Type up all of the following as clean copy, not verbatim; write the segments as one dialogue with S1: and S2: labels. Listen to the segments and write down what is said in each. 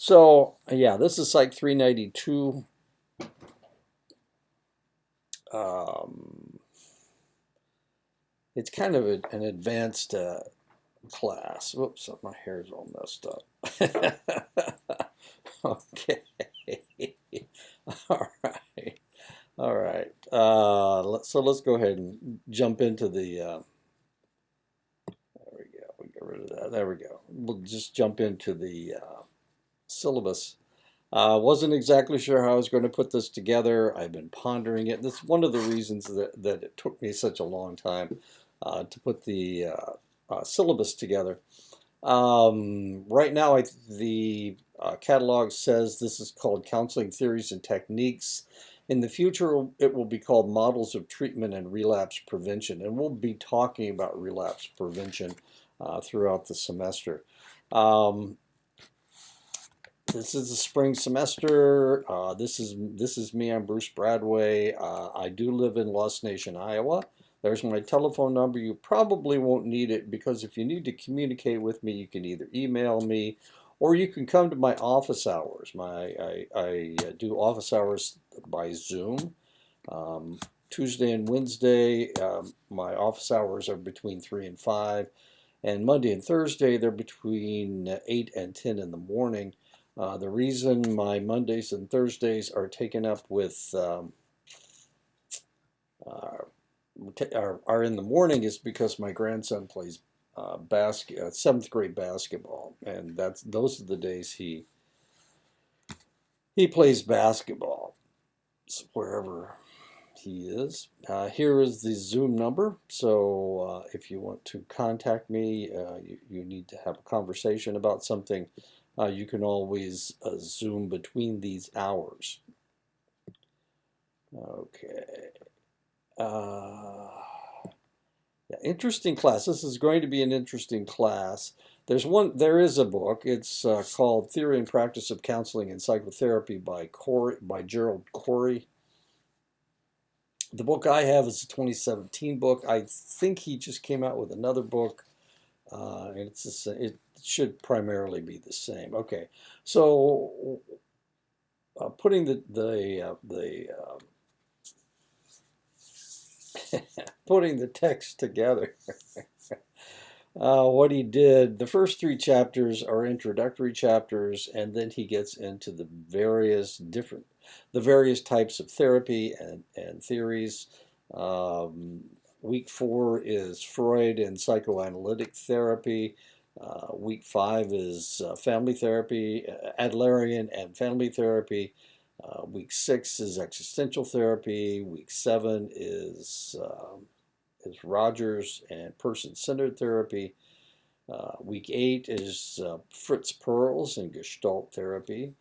S1: So, yeah, this is Psych 392. Um, it's kind of an advanced class. Whoops, my hair's all messed up. Okay. All right. All right. So let's go ahead and jump into there we go. We get rid of that. There we go. We'll just jump into the syllabus. Wasn't exactly sure how I was going to put this together. I've been pondering it. That's one of the reasons that it took me such a long time to put the syllabus together. Right now, the catalog says this is called Counseling Theories and Techniques. In the future, it will be called Models of Treatment and Relapse Prevention, and we'll be talking about relapse prevention throughout the semester. Um, this is the spring semester. This is me. I'm Bruce Bradway. I do live in Lost Nation, Iowa. There's my telephone number. You probably won't need it because if you need to communicate with me, you can either email me or you can come to my office hours. I do office hours by Zoom. Tuesday and Wednesday, my office hours are between 3 and 5. And Monday and Thursday, they're between 8 and 10 in the morning. The reason my Mondays and Thursdays are taken up with uh, are in the morning is because my grandson plays seventh grade basketball, and those are the days he plays basketball wherever he is. Here is the Zoom number. So if you want to contact me, you need to have a conversation about something. You can always Zoom between these hours. Okay. Uh, yeah, interesting class. This is going to be an interesting class. There is a book. It's called Theory and Practice of Counseling and Psychotherapy by Gerald Corey. The book I have is a 2017 book. I think he just came out with another book, and it should primarily be the same. Okay, so putting putting the text together. What he did, the first three chapters are introductory chapters, and then he gets into the various types of therapy and theories. Um, week 4 is Freud and psychoanalytic therapy. Week 5 is family therapy, Adlerian and family therapy. Week 6 is existential therapy. Week 7 is Rogers and person-centered therapy. Week 8 is Fritz Perls and Gestalt therapy.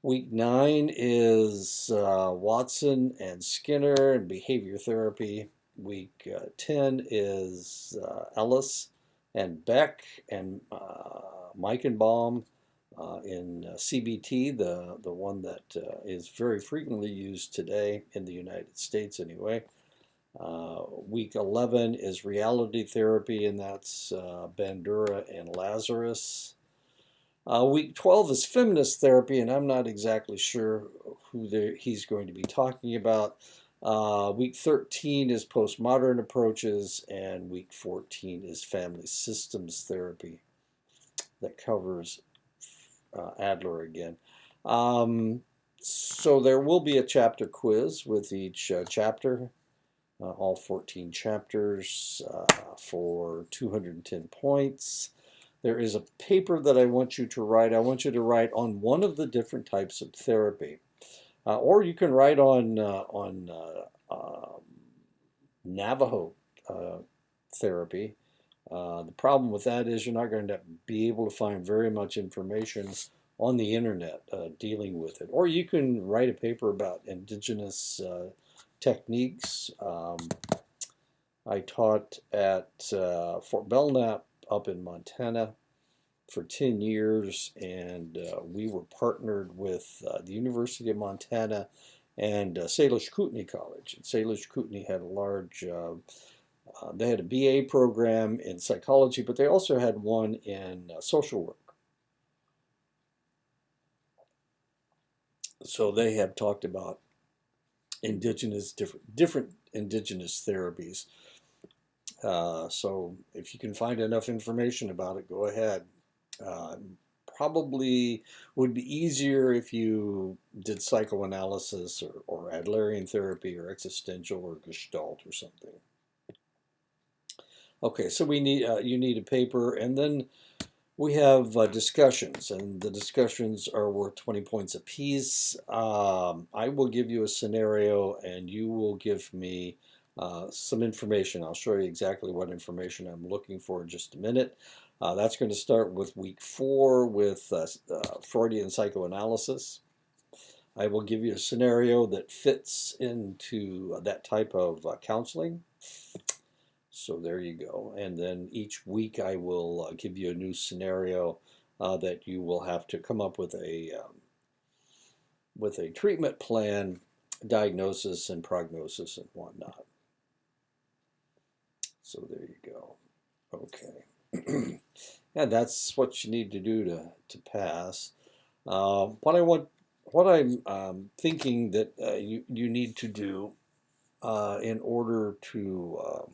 S1: Week 9 is Watson and Skinner and behavior therapy. Week 10 is Ellis and Beck and Meichenbaum in CBT, the one that is very frequently used today in the United States anyway. Week 11 is reality therapy, and that's Bandura and Lazarus. Week 12 is feminist therapy, and I'm not exactly sure he's going to be talking about. Week 13 is postmodern approaches, and week 14 is family systems therapy that covers Adler again. So there will be a chapter quiz with each chapter. All 14 chapters for 210 points. There is a paper that I want you to write. I want you to write on one of the different types of therapy. Or you can write on Navajo therapy. The problem with that is you're not going to be able to find very much information on the internet dealing with it. Or you can write a paper about indigenous techniques. I taught at Fort Belknap up in Montana for 10 years, and we were partnered with the University of Montana and Salish Kootenai College. And Salish Kootenai had they had a BA program in psychology, but they also had one in social work. So they have talked about different indigenous therapies. So if you can find enough information about it, go ahead. Uh, Probably would be easier if you did psychoanalysis or Adlerian therapy or existential or Gestalt or something. Okay, so we need you need a paper, and then we have discussions, and the discussions are worth 20 points apiece. I will give you a scenario, and you will give me some information. I'll show you exactly what information I'm looking for in just a minute. That's going to start with week 4 with Freudian psychoanalysis. I will give you a scenario that fits into that type of counseling. So there you go. And then each week I will give you a new scenario that you will have to come up with a treatment plan, diagnosis, and prognosis and whatnot. So there you go. Okay. And that's what you need to do to pass. What I'm thinking that you need to do in order to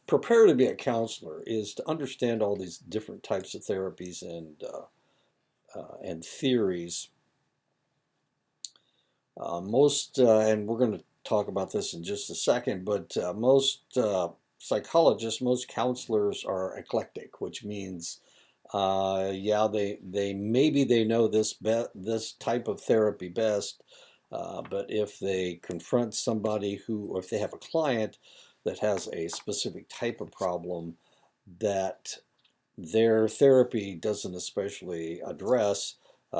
S1: prepare to be a counselor is to understand all these different types of therapies and theories. And we're going to talk about this in just a second, but most psychologists, most counselors are eclectic, which means, yeah, they maybe they know this type of therapy best, but if they confront somebody or if they have a client that has a specific type of problem that their therapy doesn't especially address,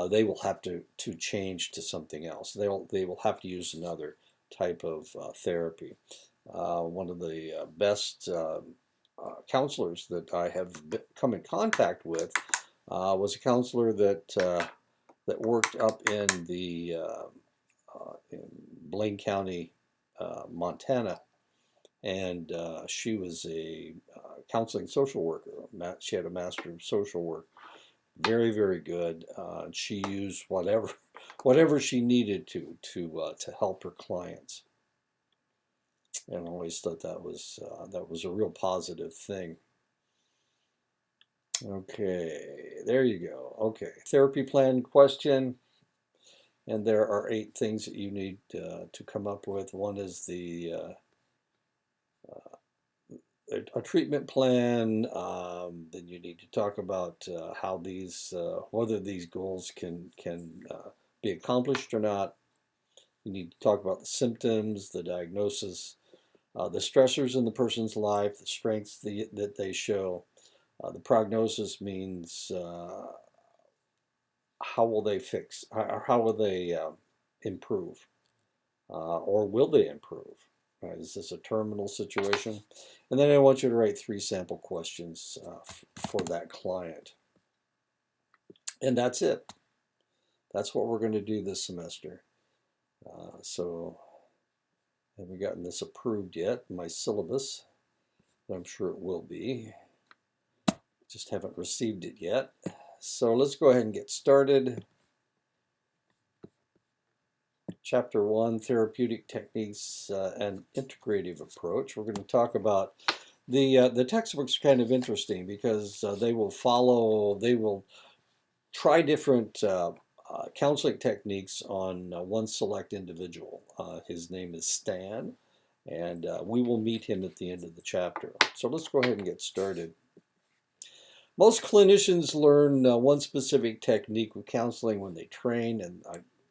S1: they will have to change to something else. They will have to use another type of therapy. One of the best counselors that I have come in contact with was a counselor that worked up in Blaine County, Montana, and she was a counseling social worker. She had a master of social work, very very good. She used whatever she needed to help her clients, and I always thought that was a real positive thing. Okay, there you go. Okay, therapy plan question, and there are 8 things that you need to come up with. One is a treatment plan. Then you need to talk about how whether these goals can be accomplished or not. You need to talk about the symptoms, the diagnosis, the stressors in the person's life, the strengths that they show. The prognosis means how will they fix, or how will they improve, or will they improve? Right, is this a terminal situation? And then I want you to write 3 sample questions for that client. And that's it. That's what we're going to do this semester. So, have we gotten this approved yet? My syllabus, I'm sure it will be. Just haven't received it yet. So let's go ahead and get started. Chapter 1, Therapeutic Techniques and Integrative Approach. We're going to talk about the textbook's kind of interesting because they will try different counseling techniques on one select individual. His name is Stan, and we will meet him at the end of the chapter. So let's go ahead and get started. Most clinicians learn one specific technique with counseling when they train, and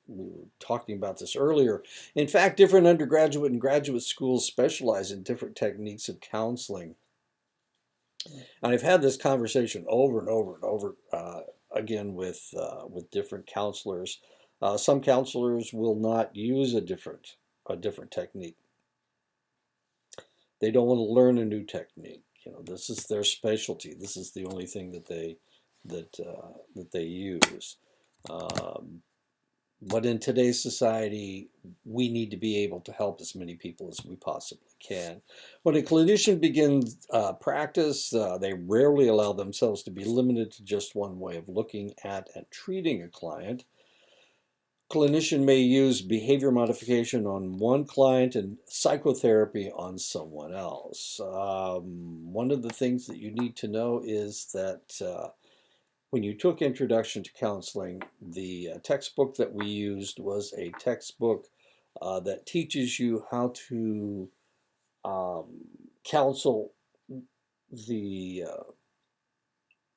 S1: we were talking about this earlier. In fact, different undergraduate and graduate schools specialize in different techniques of counseling. And I've had this conversation over and over and over again with different counselors. Some counselors will not use a different technique. They don't want to learn a new technique. This is their specialty. This is the only thing that they use. But in today's society, we need to be able to help as many people as we possibly can. When a clinician begins practice, they rarely allow themselves to be limited to just one way of looking at and treating a client. Clinician may use behavior modification on one client and psychotherapy on someone else. One of the things that you need to know is that when you took Introduction to Counseling, the textbook that we used was a textbook that teaches you how to counsel the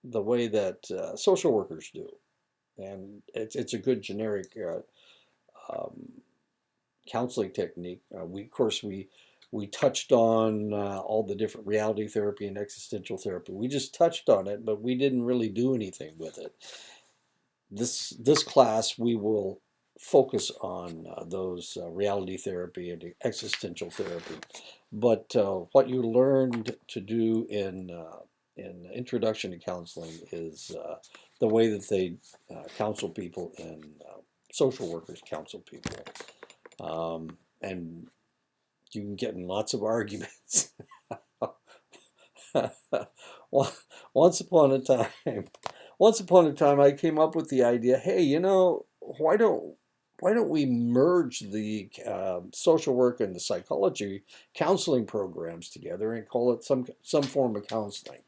S1: the way that social workers do, and it's a good generic um, counseling technique. Of course we touched on all the different reality therapy and existential therapy. We just touched on it, but we didn't really do anything with it. This class we will focus on those reality therapy and existential therapy. But what you learned to do in Introduction to Counseling is the way that they counsel people and social workers counsel people. And you can get in lots of arguments. once upon a time, once upon a time, I came up with the idea. Hey, why don't we merge the social work and the psychology counseling programs together and call it some form of counseling?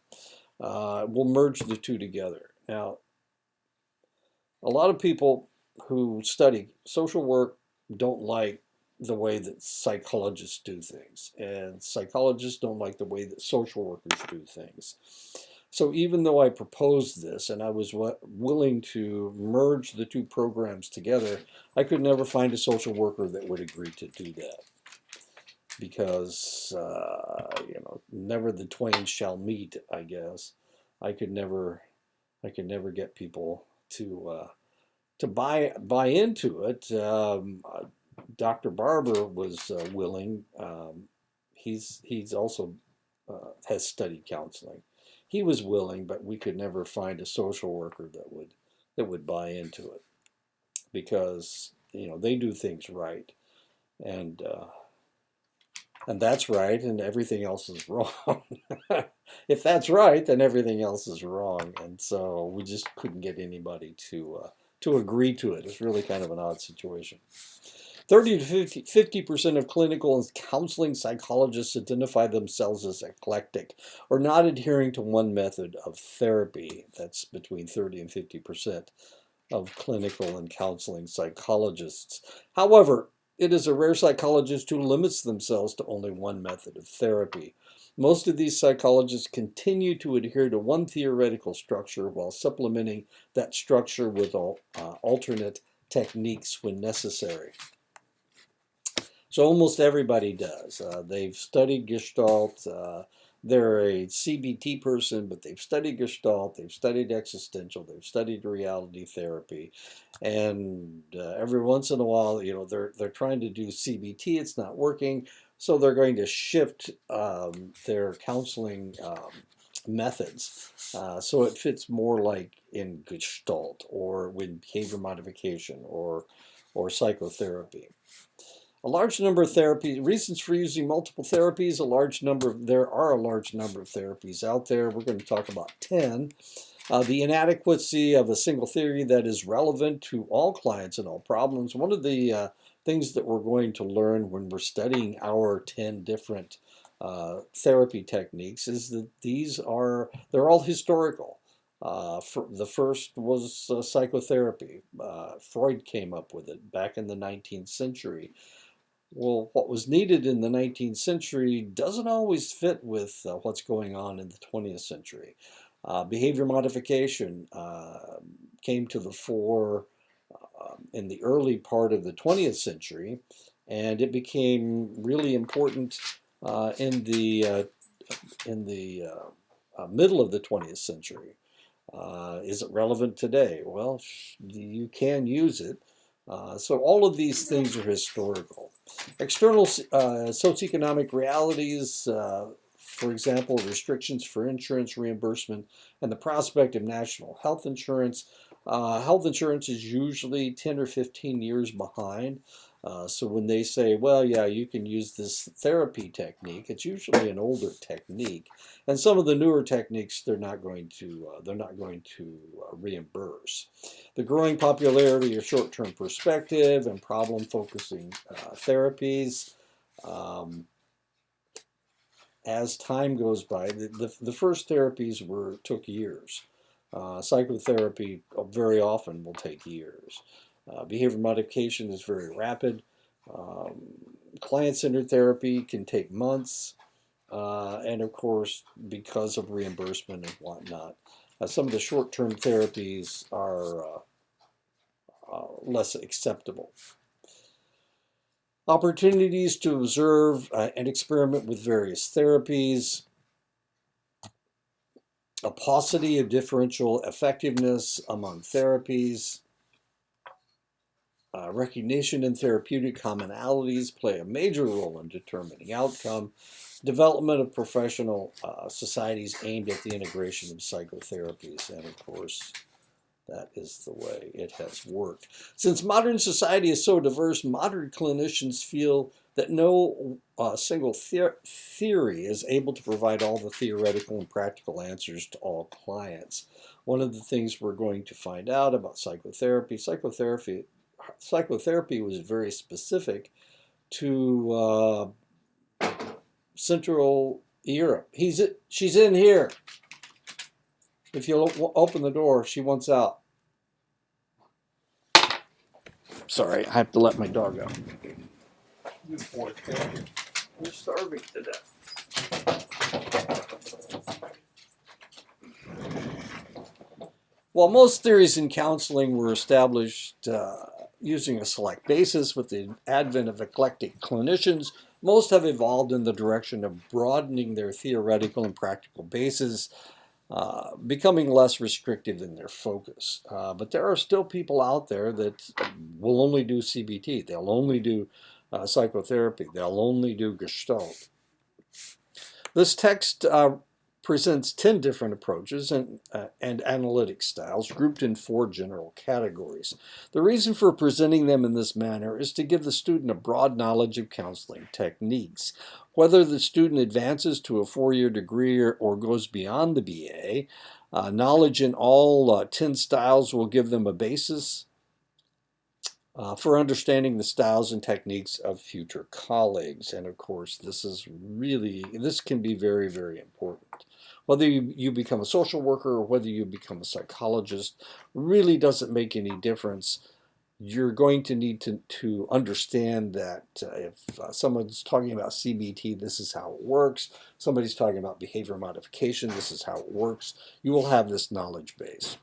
S1: We'll merge the two together. Now, a lot of people who study social work don't like the way that psychologists do things, and psychologists don't like the way that social workers do things. So even though I proposed this and I was willing to merge the two programs together, I could never find a social worker that would agree to do that, because never the twain shall meet, I guess. I could never get people to buy into it. Dr. Barber was willing. He's also has studied counseling. He was willing, but we could never find a social worker that would buy into it, because they do things right, and that's right, and everything else is wrong. If that's right, then everything else is wrong, and so we just couldn't get anybody to agree to it. It's really kind of an odd situation. 30 to 50% of clinical and counseling psychologists identify themselves as eclectic or not adhering to one method of therapy. That's between 30 and 50% of clinical and counseling psychologists. However, it is a rare psychologist who limits themselves to only one method of therapy. Most of these psychologists continue to adhere to one theoretical structure while supplementing that structure with alternate techniques when necessary. So almost everybody does. They've studied Gestalt. They're a CBT person, but they've studied Gestalt, they've studied existential, they've studied reality therapy, and every once in a while, they're trying to do CBT. It's not working, so they're going to shift their counseling methods so it fits more like in Gestalt or with behavior modification or psychotherapy. A large number of therapies, reasons for using multiple therapies, there are a large number of therapies out there. We're going to talk about 10. The inadequacy of a single theory that is relevant to all clients and all problems. One of the things that we're going to learn when we're studying our 10 different therapy techniques is that they're all historical. The first was psychotherapy. Freud came up with it back in the 19th century. Well, what was needed in the 19th century doesn't always fit with what's going on in the 20th century. Behavior modification came to the fore in the early part of the 20th century, and it became really important in the middle of the 20th century. Is it relevant today? Well, you can use it. So all of these things are historical. External socioeconomic realities, for example, restrictions for insurance reimbursement and the prospect of national health insurance. Health insurance is usually 10 or 15 years behind. So when they say, well, yeah, you can use this therapy technique, it's usually an older technique, and some of the newer techniques they're not going to reimburse. The growing popularity of short-term perspective and problem-focusing therapies. Um, as time goes by, the first therapies took years. Psychotherapy very often will take years. Behavior modification is very rapid. Um, Client-centered therapy can take months, and of course, because of reimbursement and whatnot, some of the short-term therapies are less acceptable. Opportunities to observe and experiment with various therapies, a paucity of differential effectiveness among therapies, recognition and therapeutic commonalities play a major role in determining outcome, development of professional societies aimed at the integration of psychotherapies, and of course, that is the way it has worked. Since modern society is so diverse, modern clinicians feel that no single theory is able to provide all the theoretical and practical answers to all clients. One of the things we're going to find out about psychotherapy was very specific to Central Europe. She's in here. If you open the door, she wants out. Sorry, I have to let my dog out. You poor thing. You're starving to death. While most theories in counseling were established using a select basis with the advent of eclectic clinicians, most have evolved in the direction of broadening their theoretical and practical bases, becoming less restrictive in their focus. But there are still people out there that will only do CBT. They'll only do psychotherapy. They'll only do Gestalt. This text presents 10 different approaches and analytic styles grouped in 4 general categories. The reason for presenting them in this manner is to give the student a broad knowledge of counseling techniques. Whether the student advances to a 4-year degree or goes beyond the BA, knowledge in all 10 styles will give them a basis for understanding the styles and techniques of future colleagues. And of course, this can be very, very important. Whether you become a social worker or whether you become a psychologist really doesn't make any difference. You're going to need to understand that if someone's talking about CBT, this is how it works. Somebody's talking about behavior modification, this is how it works. You will have this knowledge base.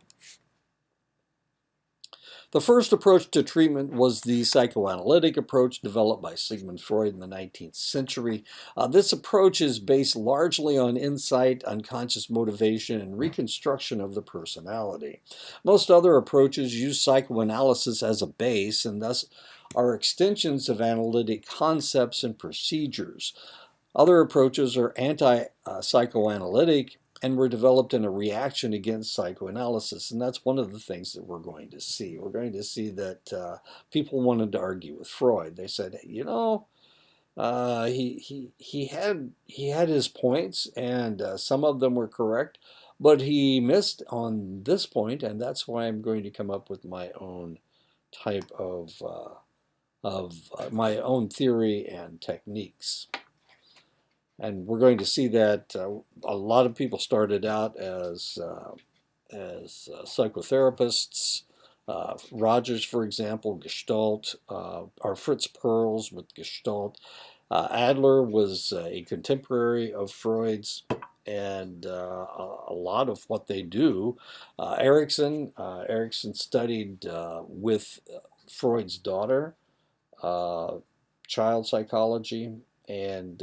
S1: The first approach to treatment was the psychoanalytic approach developed by Sigmund Freud in the 19th century. This approach is based largely on insight, unconscious motivation, and reconstruction of the personality. Most other approaches use psychoanalysis as a base and thus are extensions of analytic concepts and procedures. Other approaches are anti-psychoanalytic and were developed in a reaction against psychoanalysis. And that's one of the things that we're going to see. We're going to see that people wanted to argue with Freud. They said, you know, he had his points, and some of them were correct, but he missed on this point, and that's why I'm going to come up with my own type of my own theory and techniques. And we're going to see that a lot of people started out as psychotherapists. Rogers, for example, Gestalt, or Fritz Perls with Gestalt. Adler was a contemporary of Freud's, and a lot of what they do. Erickson studied with Freud's daughter, child psychology, and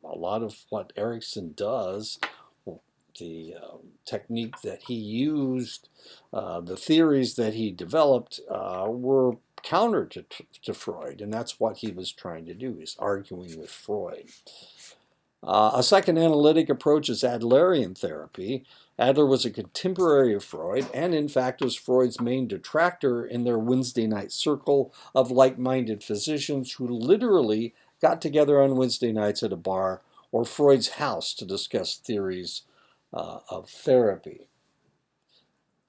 S1: a lot of what Erickson does, the technique that he used, the theories that he developed were counter to Freud, and that's what he was trying to do, is arguing with Freud. A psychoanalytic approach is Adlerian therapy. Adler was a contemporary of Freud and, in fact, was Freud's main detractor in their Wednesday night circle of like minded physicians who literally got together on Wednesday nights at a bar or Freud's house to discuss theories of therapy.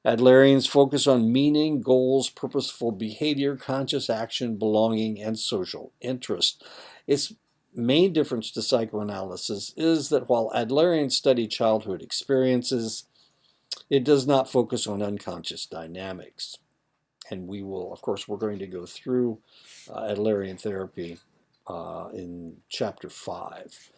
S1: Adlerians focus on meaning, goals, purposeful behavior, conscious action, belonging, and social interest. Its main difference to psychoanalysis is that while Adlerians study childhood experiences, it does not focus on unconscious dynamics. And we will, of course, we're going to go through Adlerian therapy in chapter 5.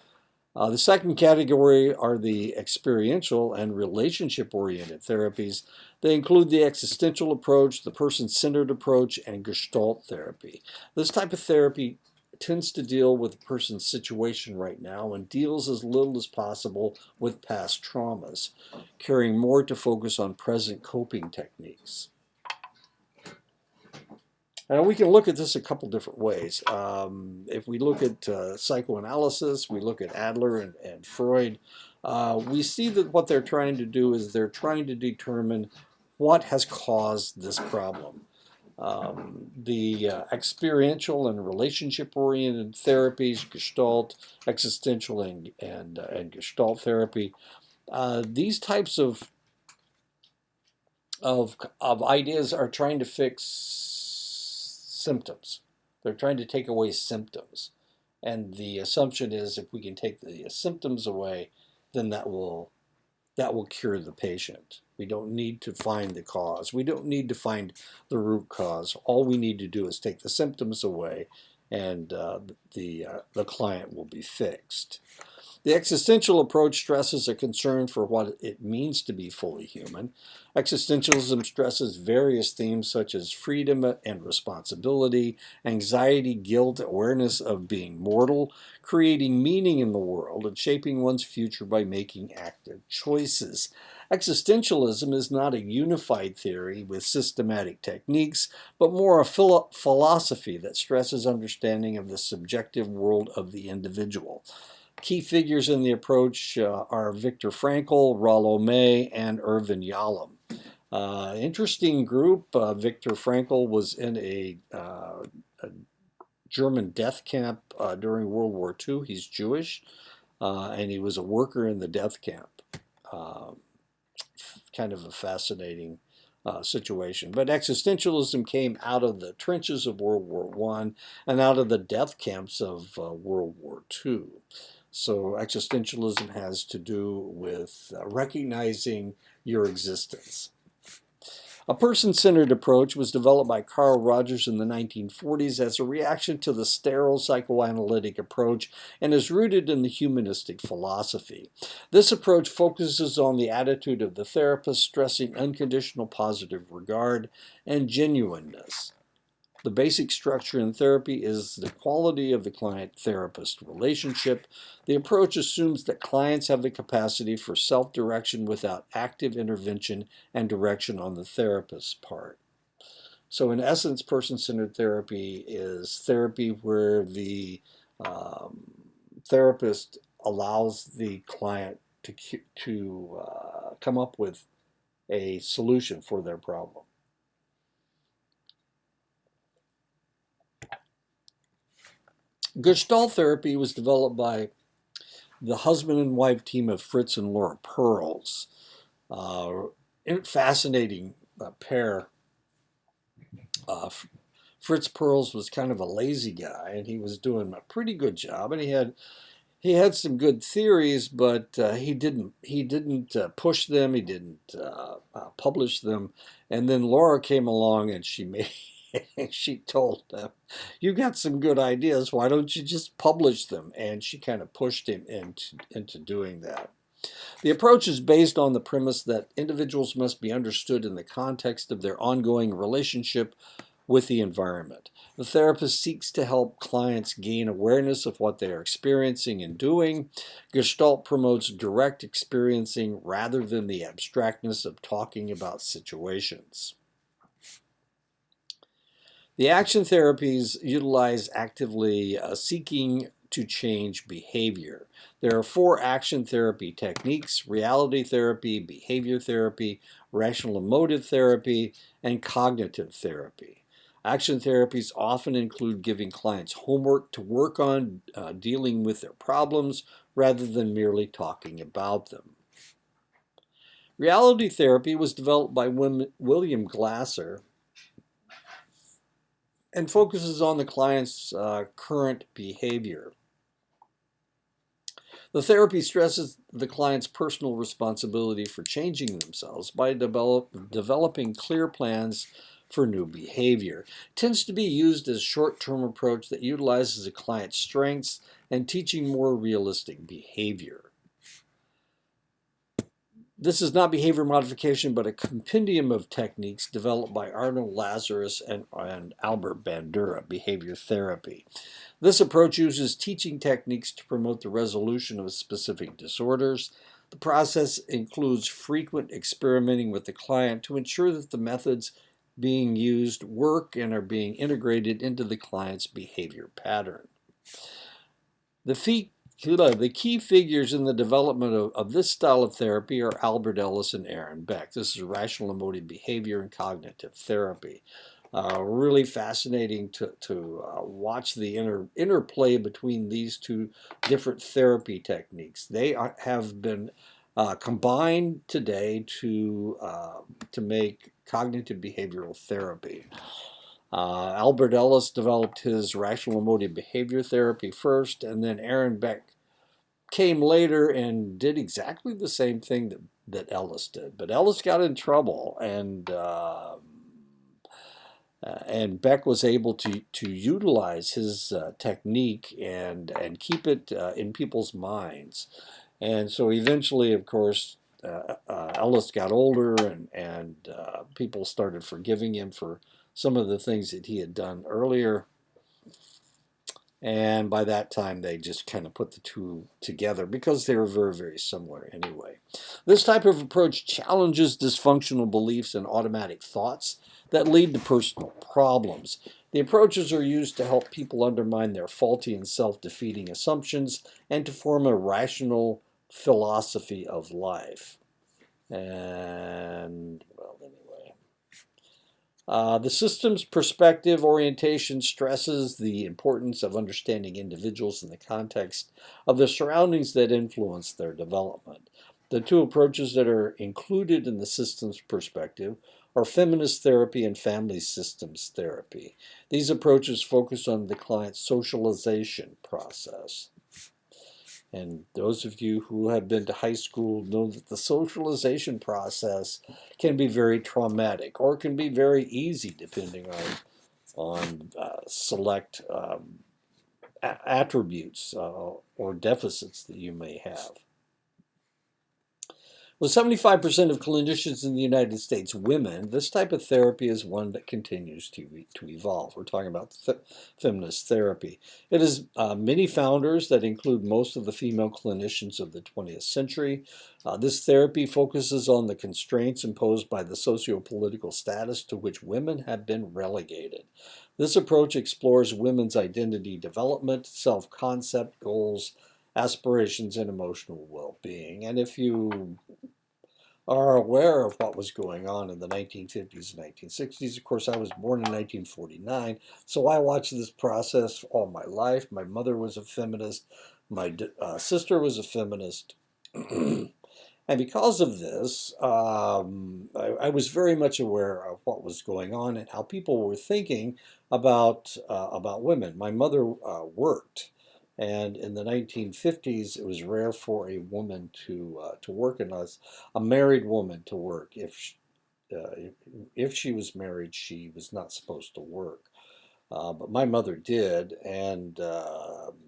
S1: The second category are the experiential and relationship-oriented therapies. They include the existential approach, the person-centered approach, and Gestalt therapy. This type of therapy tends to deal with the person's situation right now and deals as little as possible with past traumas, caring more to focus on present coping techniques. Now, we can look at this a couple different ways. If we look at psychoanalysis, we look at Adler and Freud, we see that what they're trying to do is they're trying to determine what has caused this problem. The experiential and relationship-oriented therapies, Gestalt, existential, and Gestalt therapy, these types of ideas are trying to fix symptoms. They're trying to take away symptoms. And the assumption is if we can take the symptoms away, then that will cure the patient. We don't need to find the cause. We don't need to find the root cause. All we need to do is take the symptoms away, and the client will be fixed. The existential approach stresses a concern for what it means to be fully human. Existentialism stresses various themes such as freedom and responsibility, anxiety, guilt, awareness of being mortal, creating meaning in the world, and shaping one's future by making active choices. Existentialism is not a unified theory with systematic techniques, but more a philosophy that stresses understanding of the subjective world of the individual. Key figures in the approach are Viktor Frankl, Rollo May, and Irvin Yalom. Interesting group. Viktor Frankl was in a German death camp during World War II. He's Jewish, and he was a worker in the death camp. Kind of a fascinating situation. But existentialism came out of the trenches of World War I and out of the death camps of World War II. So existentialism has to do with recognizing your existence. A person-centered approach was developed by Carl Rogers in the 1940s as a reaction to the sterile psychoanalytic approach and is rooted in the humanistic philosophy. This approach focuses on the attitude of the therapist, stressing unconditional positive regard and genuineness. The basic structure in therapy is the quality of the client-therapist relationship. The approach assumes that clients have the capacity for self-direction without active intervention and direction on the therapist's part. So in essence, person-centered therapy is therapy where the therapist allows the client to come up with a solution for their problem. Gestalt therapy was developed by the husband and wife team of Fritz and Laura Perls. Fascinating pair. Fritz Perls was kind of a lazy guy, and he was doing a pretty good job, and he had some good theories, but he didn't push them. He didn't publish them. And then Laura came along, and she told him, "You got some good ideas. Why don't you just publish them?" And she kind of pushed him into doing that. The approach is based on the premise that individuals must be understood in the context of their ongoing relationship with the environment. The therapist seeks to help clients gain awareness of what they are experiencing and doing. Gestalt promotes direct experiencing rather than the abstractness of talking about situations. The action therapies utilize actively seeking to change behavior. There are 4 action therapy techniques: reality therapy, behavior therapy, rational emotive therapy, and cognitive therapy. Action therapies often include giving clients homework to work on dealing with their problems rather than merely talking about them. Reality therapy was developed by William Glasser and focuses on the client's current behavior. The therapy stresses the client's personal responsibility for changing themselves by developing clear plans for new behavior. It tends to be used as a short-term approach that utilizes a client's strengths and teaching more realistic behavior. This is not behavior modification, but a compendium of techniques developed by Arnold Lazarus and Albert Bandura, behavior therapy. This approach uses teaching techniques to promote the resolution of specific disorders. The process includes frequent experimenting with the client to ensure that the methods being used work and are being integrated into the client's behavior pattern. The key figures in the development of this style of therapy are Albert Ellis and Aaron Beck. This is rational emotive behavior and cognitive therapy. Really fascinating to watch the interplay between these two different therapy techniques. They have been combined today to make cognitive behavioral therapy. Albert Ellis developed his rational emotive behavior therapy first, and then Aaron Beck came later and did exactly the same thing that Ellis did. But Ellis got in trouble, and Beck was able to utilize his technique and keep it in people's minds. And so eventually, of course, Ellis got older, and people started forgiving him for some of the things that he had done earlier. And by that time, they just kind of put the two together because they were very, very similar anyway. This type of approach challenges dysfunctional beliefs and automatic thoughts that lead to personal problems. The approaches are used to help people undermine their faulty and self-defeating assumptions and to form a rational philosophy of life. And, well, anyway. The system's perspective orientation stresses the importance of understanding individuals in the context of the surroundings that influence their development. The two approaches that are included in the system's perspective are feminist therapy and family systems therapy. These approaches focus on the client's socialization process. And those of you who have been to high school know that the socialization process can be very traumatic or can be very easy depending on select attributes or deficits that you may have. With 75% of clinicians in the United States women, this type of therapy is one that continues to evolve. We're talking about feminist therapy. It has many founders that include most of the female clinicians of the 20th century. This therapy focuses on the constraints imposed by the socio-political status to which women have been relegated. This approach explores women's identity development, self-concept, goals, aspirations, and emotional well-being. And if you are aware of what was going on in the 1950s and 1960s, of course, I was born in 1949, so I watched this process all my life. My mother was a feminist. My sister was a feminist. And because of this, I was very much aware of what was going on and how people were thinking about women. My mother worked, and in the 1950s, it was rare for a woman to work, and a married woman to work. If she was married, she was not supposed to work. But my mother did, and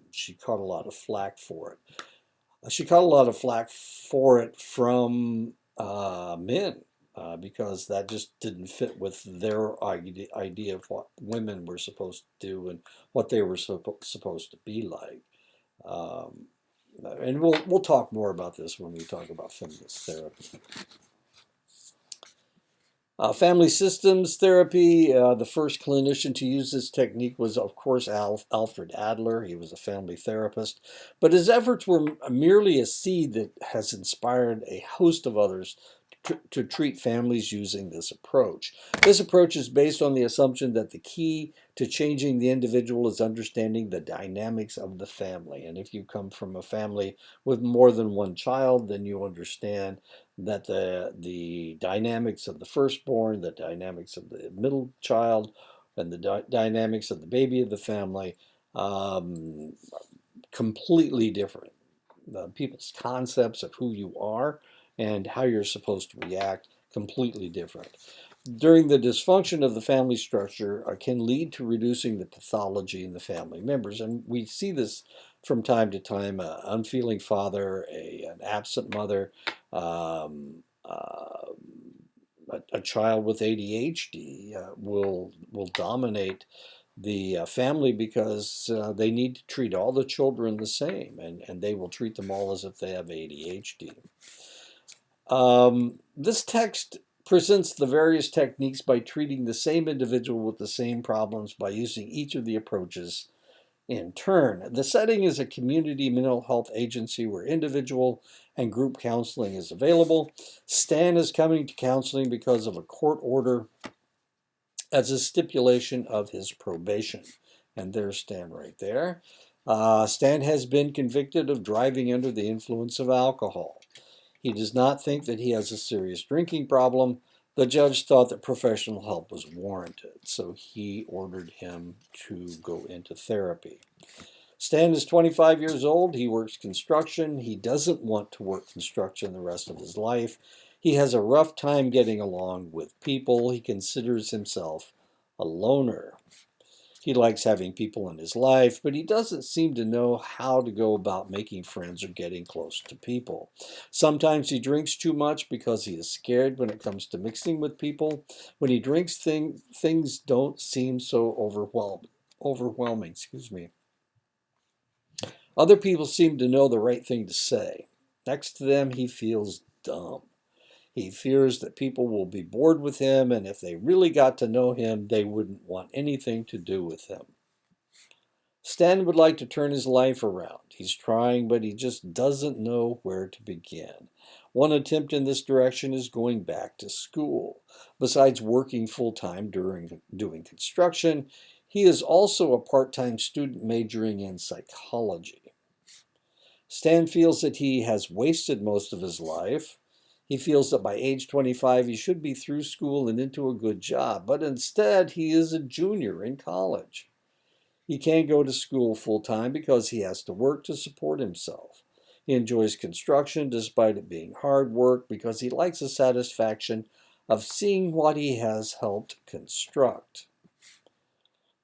S1: she caught a lot of flack for it. She caught a lot of flack for it from men because that just didn't fit with their idea of what women were supposed to do and what they were supposed to be like. And we'll talk more about this when we talk about feminist therapy. Family systems therapy, the first clinician to use this technique was, of course, Alfred Adler. He was a family therapist, but his efforts were merely a seed that has inspired a host of others to treat families using this approach. This approach is based on the assumption that the key to changing the individual is understanding the dynamics of the family. And if you come from a family with more than one child, then you understand that the dynamics of the firstborn, the dynamics of the middle child, and the dynamics of the baby of the family, um, completely different. People's concepts of who you are and how you're supposed to react, completely different. During the dysfunction of the family structure can lead to reducing the pathology in the family members. And we see this from time to time, an unfeeling father, an absent mother, a child with ADHD will dominate the family because they need to treat all the children the same, and they will treat them all as if they have ADHD. This text presents the various techniques by treating the same individual with the same problems by using each of the approaches in turn. The setting is a community mental health agency where individual and group counseling is available. Stan is coming to counseling because of a court order as a stipulation of his probation. And there's Stan right there. Stan has been convicted of driving under the influence of alcohol. He does not think that he has a serious drinking problem. The judge thought that professional help was warranted, so he ordered him to go into therapy. Stan is 25 years old. He works construction. He doesn't want to work construction the rest of his life. He has a rough time getting along with people. He considers himself a loner. He likes having people in his life, but he doesn't seem to know how to go about making friends or getting close to people. Sometimes he drinks too much because he is scared when it comes to mixing with people. When he drinks, things don't seem so overwhelming. Excuse me. Other people seem to know the right thing to say. Next to them, he feels dumb. He fears that people will be bored with him, and if they really got to know him, they wouldn't want anything to do with him. Stan would like to turn his life around. He's trying, but he just doesn't know where to begin. One attempt in this direction is going back to school. Besides working full-time doing construction, he is also a part-time student majoring in psychology. Stan feels that he has wasted most of his life. He feels that by age 25 he should be through school and into a good job, but instead he is a junior in college. He can't go to school full time because he has to work to support himself. He enjoys construction despite it being hard work because he likes the satisfaction of seeing what he has helped construct.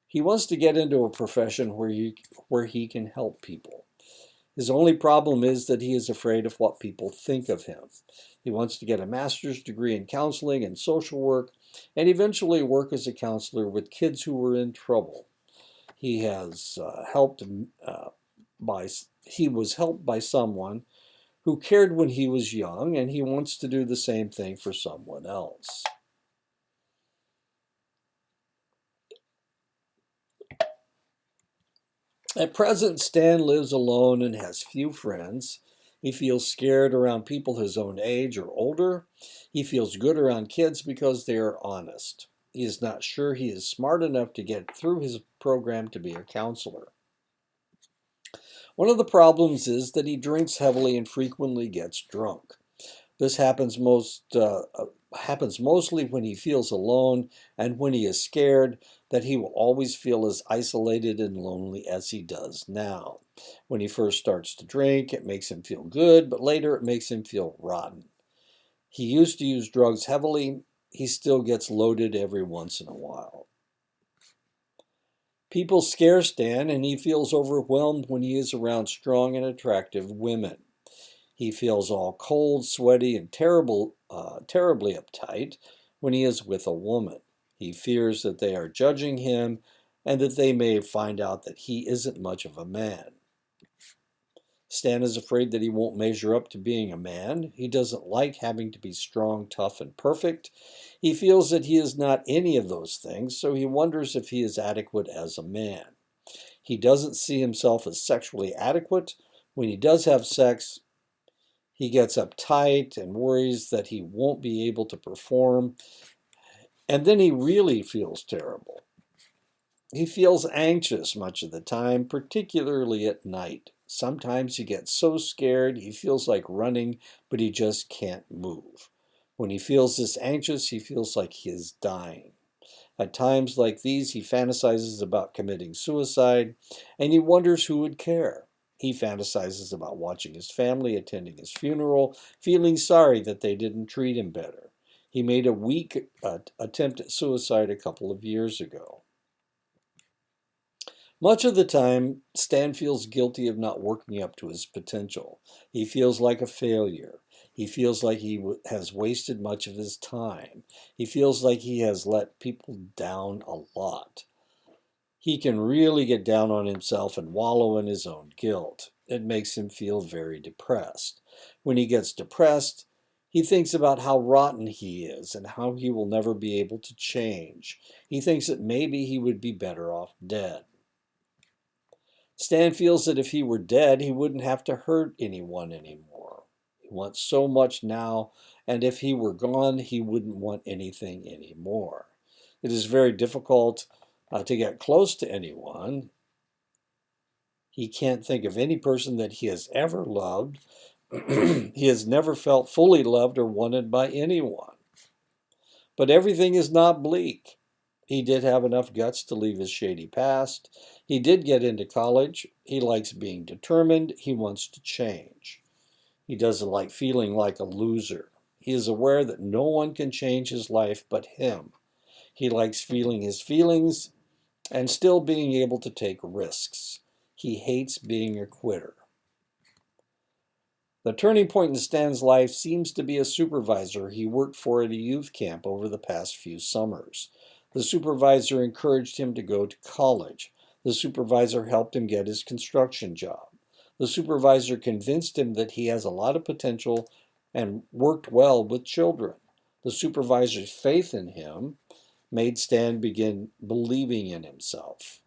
S1: He wants to get into a profession where he can help people. His only problem is that he is afraid of what people think of him. He wants to get a master's degree in counseling and social work and eventually work as a counselor with kids who were in trouble. He was helped by someone who cared when he was young, and he wants to do the same thing for someone else. At present, Stan lives alone and has few friends. He feels scared around people his own age or older. He feels good around kids because they are honest. He is not sure he is smart enough to get through his program to be a counselor. One of the problems is that he drinks heavily and frequently gets drunk. This happens mostly when he feels alone and when he is scared that he will always feel as isolated and lonely as he does now. When he first starts to drink, it makes him feel good, but later it makes him feel rotten. He used to use drugs heavily. He still gets loaded every once in a while. People scare Stan, and he feels overwhelmed when he is around strong and attractive women. He feels all cold, sweaty, and terribly uptight when he is with a woman. He fears that they are judging him and that they may find out that he isn't much of a man. Stan is afraid that he won't measure up to being a man. He doesn't like having to be strong, tough, and perfect. He feels that he is not any of those things, so he wonders if he is adequate as a man. He doesn't see himself as sexually adequate. When he does have sex, he gets uptight and worries that he won't be able to perform, and then he really feels terrible. He feels anxious much of the time, particularly at night. Sometimes he gets so scared he feels like running, but he just can't move. When he feels this anxious, he feels like he is dying. At times like these, he fantasizes about committing suicide, and he wonders who would care. He fantasizes about watching his family attending his funeral, feeling sorry that they didn't treat him better. He made a weak attempt at suicide a couple of years ago. Much of the time, Stan feels guilty of not working up to his potential. He feels like a failure. He feels like he has wasted much of his time. He feels like he has let people down a lot. He can really get down on himself and wallow in his own guilt. It makes him feel very depressed. When he gets depressed, he thinks about how rotten he is and how he will never be able to change. He thinks that maybe he would be better off dead. Stan feels that if he were dead, he wouldn't have to hurt anyone anymore. He wants so much now, and if he were gone, he wouldn't want anything anymore. It is very difficult to get close to anyone. He can't think of any person that he has ever loved. He has never felt fully loved or wanted by anyone. But everything is not bleak. He did have enough guts to leave his shady past. He did get into college. He likes being determined. He wants to change. He doesn't like feeling like a loser. He is aware that no one can change his life but him. He likes feeling his feelings and still being able to take risks. He hates being a quitter. The turning point in Stan's life seems to be a supervisor he worked for at a youth camp over the past few summers. The supervisor encouraged him to go to college. The supervisor helped him get his construction job. The supervisor convinced him that he has a lot of potential and worked well with children. The supervisor's faith in him made Stan begin believing in himself.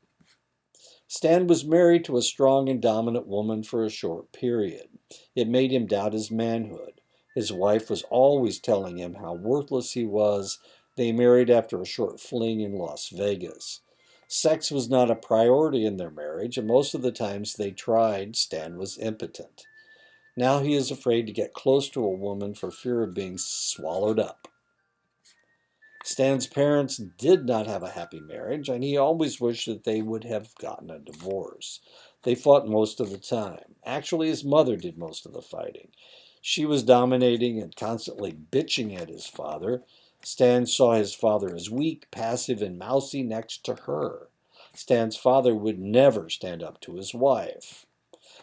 S1: Stan was married to a strong and dominant woman for a short period. It made him doubt his manhood. His wife was always telling him how worthless he was. They married after a short fling in Las Vegas. Sex was not a priority in their marriage, and most of the times they tried, Stan was impotent. Now he is afraid to get close to a woman for fear of being swallowed up. Stan's parents did not have a happy marriage, and he always wished that they would have gotten a divorce. They fought most of the time. Actually, his mother did most of the fighting. She was dominating and constantly bitching at his father. Stan saw his father as weak, passive, and mousy next to her. Stan's father would never stand up to his wife.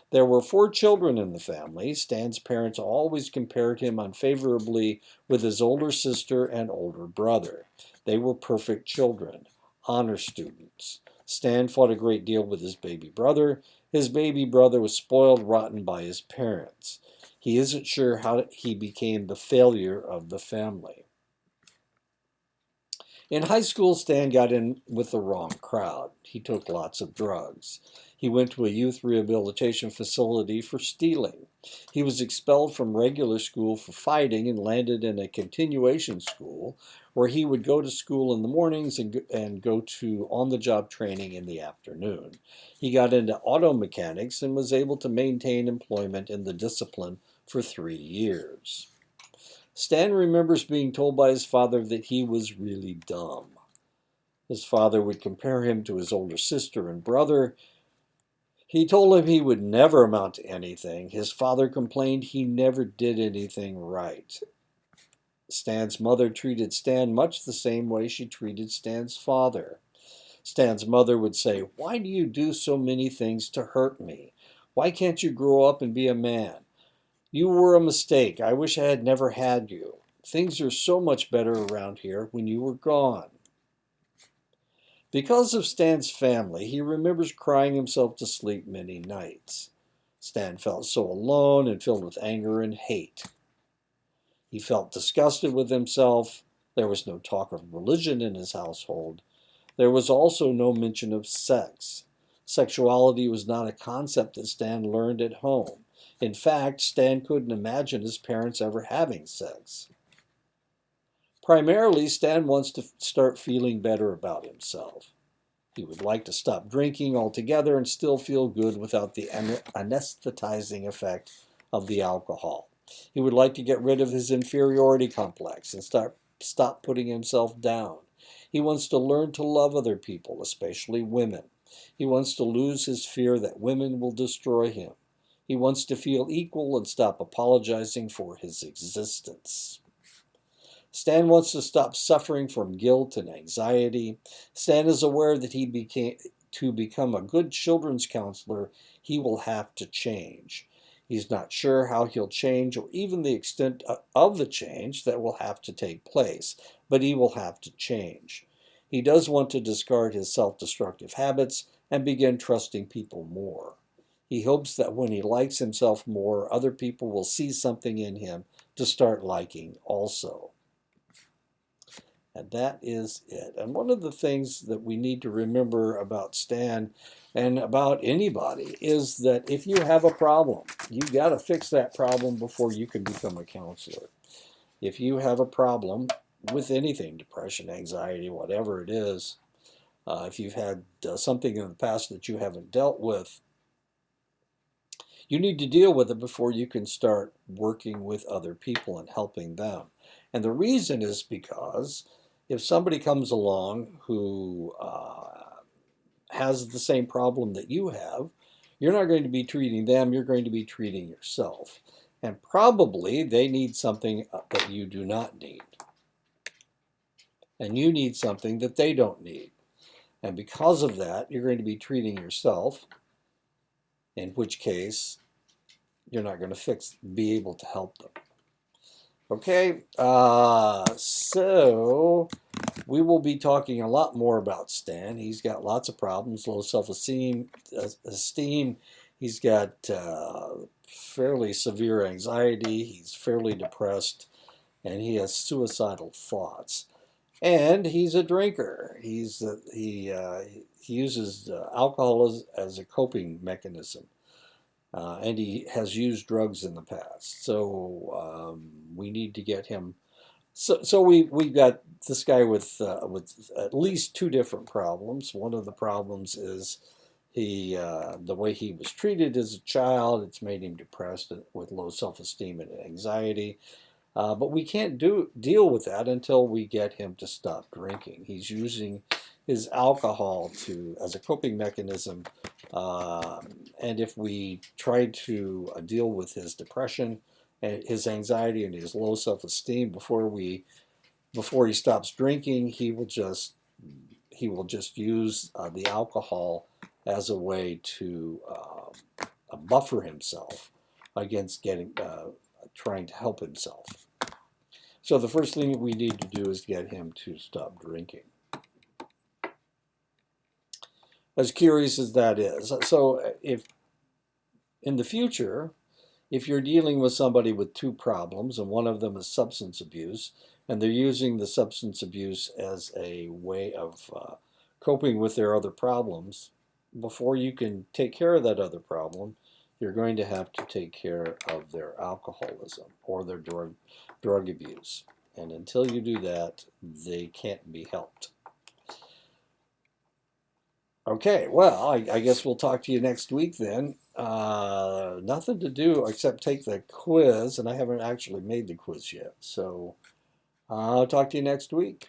S1: There were 4 children in the family. Stan's parents always compared him unfavorably with his older sister and older brother. They were perfect children, honor students. Stan fought a great deal with his baby brother. His baby brother was spoiled rotten by his parents. He isn't sure how he became the failure of the family. In high school, Stan got in with the wrong crowd. He took lots of drugs. He went to a youth rehabilitation facility for stealing. He was expelled from regular school for fighting and landed in a continuation school where he would go to school in the mornings and go to on-the-job training in the afternoon. He got into auto mechanics and was able to maintain employment in the discipline for 3 years. Stan remembers being told by his father that he was really dumb. His father would compare him to his older sister and brother. He told him he would never amount to anything. His father complained he never did anything right. Stan's mother treated Stan much the same way she treated Stan's father. Stan's mother would say, "Why do you do so many things to hurt me? Why can't you grow up and be a man? You were a mistake. I wish I had never had you. Things are so much better around here when you were gone." Because of Stan's family, he remembers crying himself to sleep many nights. Stan felt so alone and filled with anger and hate. He felt disgusted with himself. There was no talk of religion in his household. There was also no mention of sex. Sexuality was not a concept that Stan learned at home. In fact, Stan couldn't imagine his parents ever having sex. Primarily, Stan wants to start feeling better about himself. He would like to stop drinking altogether and still feel good without the anesthetizing effect of the alcohol. He would like to get rid of his inferiority complex and stop putting himself down. He wants to learn to love other people, especially women. He wants to lose his fear that women will destroy him. He wants to feel equal and stop apologizing for his existence. Stan wants to stop suffering from guilt and anxiety. Stan is aware that to become a good children's counselor, he will have to change. He's not sure how he'll change or even the extent of the change that will have to take place, but he will have to change. He does want to discard his self-destructive habits and begin trusting people more. He hopes that when he likes himself more, other people will see something in him to start liking also. And that is it. And one of the things that we need to remember about Stan and about anybody is that if you have a problem, you got to fix that problem before you can become a counselor. If you have a problem with anything, depression, anxiety, whatever it is, if you've had something in the past that you haven't dealt with, you need to deal with it before you can start working with other people and helping them. And the reason is because if somebody comes along who has the same problem that you have, you're not going to be treating them, you're going to be treating yourself. And probably they need something that you do not need. And you need something that they don't need. And because of that, you're going to be treating yourself, in which case you're not going to be able to help them. Okay, so we will be talking a lot more about Stan. He's got lots of problems, low self-esteem. He's got fairly severe anxiety. He's fairly depressed, and he has suicidal thoughts. And he's a drinker. He uses alcohol as a coping mechanism. And he has used drugs in the past. So we need to get him. So we've got this guy with at least two different problems. One of the problems is the way he was treated as a child. It's made him depressed with low self-esteem and anxiety. But we can't deal with that until we get him to stop drinking. He's using his alcohol as a coping mechanism. And if we try to deal with his depression and his anxiety and his low self-esteem before he stops drinking, he will just use the alcohol as a way to buffer himself against trying to help himself. So the first thing we need to do is get him to stop drinking. As curious as that is. So if in the future, if you're dealing with somebody with two problems and one of them is substance abuse, and they're using the substance abuse as a way of coping with their other problems, before you can take care of that other problem, you're going to have to take care of their alcoholism or their drug abuse. And until you do that, they can't be helped. Okay, well, I guess we'll talk to you next week then. Nothing to do except take the quiz, and I haven't actually made the quiz yet. So I'll talk to you next week.